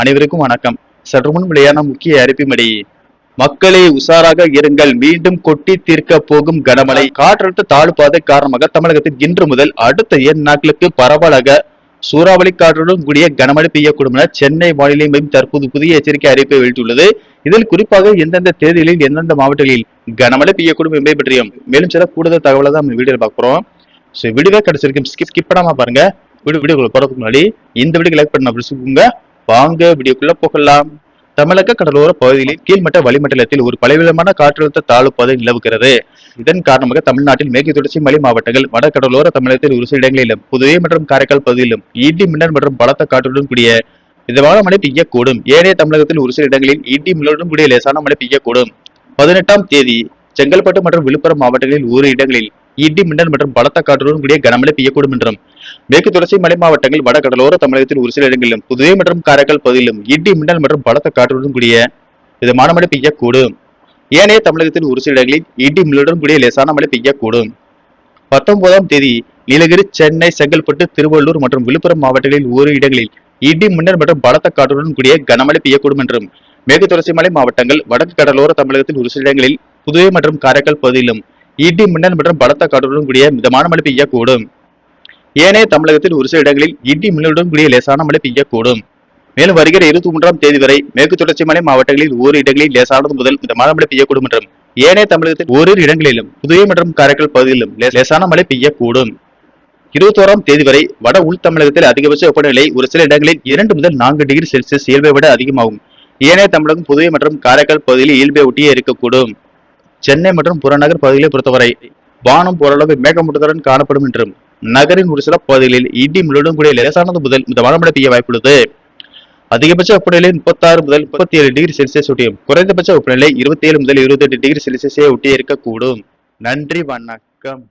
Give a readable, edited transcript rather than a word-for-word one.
அனைவருக்கும் வணக்கம். சற்று முன் வெளியான முக்கிய அறிவிப்படி, மக்களே உஷாராக இருங்கள், மீண்டும் கொட்டி தீர்க்க போகும் கனமழை. காற்றழுத்த தாழ்வு பாதை காரணமாக தமிழகத்தில் இன்று முதல் அடுத்த 2 நாட்களுக்கு பரவலாக சூறாவளி காற்றுடன் கூடிய கனமழை பெய்யக்கூடும் என சென்னை வானிலை மையம் தற்போது புதிய எச்சரிக்கை அறிவிப்பை வெளியிட்டுள்ளது. இதில் குறிப்பாக எந்தெந்த தேதிகளில் எந்தெந்த மாவட்டங்களில் கனமழை பெய்யக்கூடும் என்பதை பற்றியும் மேலும் சில கூடுதல் தகவலை தான் நம்ம வீடியோவில் பார்க்கிறோம். வீடியோ கடைசி வரைக்கும் ஸ்கிப் பண்ணாம பாருங்க. வீடியோக்குள்ள போறதுக்கு முன்னாடி இந்த வீடியோ லைக் பண்ண பிடிச்சிக்கோங்க. வாங்க வீடியோக்குள்ள போகலாம். தமிழக கடலோர பகுதிகளில் கீழ்மட்ட வளிமண்டலத்தில் ஒரு பலவிதமான காற்றழுத்த தாழ்வு பாதை நிலவுகிறது. இதன் காரணமாக தமிழ்நாட்டில் மேற்கு தொடர்ச்சி மலை மாவட்டங்கள், வட கடலோர தமிழகத்தில் ஒரு சில இடங்களிலும், புதுவை மற்றும் காரைக்கால் பகுதியிலும் இடி மின்னல் மற்றும் பலத்த காற்றுடன் கூடிய மிதமான மழை பெய்யக்கூடும். ஏனைய தமிழகத்தில் ஒரு சில இடங்களில் இடி மின்னலுடன் கூடிய லேசான மழை பெய்யக்கூடும். 18ஆம் தேதி செங்கல்பட்டு மற்றும் விழுப்புரம் மாவட்டங்களில் ஒரு இடங்களில் இடி மின்னல் மற்றும் பலத்த காற்றுடன் கூடிய கனமழை பெய்யக்கூடும் என்றும், மேற்கு தொடர்ச்சி மலை மாவட்டங்கள், வட கடலோர தமிழகத்தில் ஒரு சில இடங்களிலும், புதுவை மற்றும் காரைக்கால் பகுதியிலும் இடி மின்னல் மற்றும் பலத்த காற்றுடன் கூடிய மிதமான மழை பெய்யக்கூடும். ஏனைய தமிழகத்தில் ஒரு சில இடங்களில் இடி மின்னலுடன் கூடிய லேசான மழை பெய்யக்கூடும். 19ஆம் தேதி நீலகிரி, சென்னை, செங்கல்பட்டு, திருவள்ளூர் மற்றும் விழுப்புரம் மாவட்டங்களில் ஒரு இடங்களில் இடி மின்னல் மற்றும் பலத்த காற்றுடன் கூடிய கனமழை பெய்யக்கூடும் என்றும், மேற்கு தொடர்ச்சி மலை மாவட்டங்கள், வடக்கு கடலோர தமிழகத்தில் ஒரு சில இடங்களில், புதுவை மற்றும் காரைக்கால் பகுதியிலும் இடி மின்னல் மற்றும் பலத்த காற்றுடன் கூடிய மிதமான மழை பெய்யக்கூடும். ஏனைய தமிழகத்தில் ஒரு சில இடங்களில் இடி மின்னலுடன் கூடிய லேசான மழை பெய்யக்கூடும். மேலும் வருகிற 23ஆம் தேதி வரை மேற்கு தொடர்ச்சி மலை மாவட்டங்களில் ஒரு இடங்களில் லேசானது முதல் மிதமான மழை பெய்யக்கூடும் என்றும், ஏனைய தமிழகத்தில் ஓரிரு இடங்களிலும், புதுவை மற்றும் காரைக்கால் பகுதியிலும் லேசான மழை பெய்யக்கூடும். 21ஆம் தேதி வரை வட உள் தமிழகத்தில் அதிகபட்ச வெப்பநிலை ஒரு சில இடங்களில் 2 முதல் 4 டிகிரி செல்சியஸ் இயல்பை விட அதிகமாகும். ஏனைய தமிழகம், புதுவை மற்றும் காரைக்கால் பகுதியில் இயல்பை ஒட்டியே இருக்கக்கூடும். சென்னை மற்றும் புறநகர் பகுதிகளை பொறுத்தவரை வானம் ஓரளவு மேகமூட்டத்துடன் காணப்படும் என்றும், நகரின் ஒரு சில பகுதிகளில் இடி மின்னலுடன் கூடிய லேசானது முதல் மிதமான மழை பெய்ய வாய்ப்புள்ளது. அதிகபட்ச வெப்பநிலை 36 முதல் 37 டிகிரி செல்சியஸ் ஒட்டியும், குறைந்தபட்ச வெப்பநிலை 27 முதல் 28 டிகிரி செல்சியஸை ஒட்டியே இருக்கக்கூடும். நன்றி, வணக்கம்.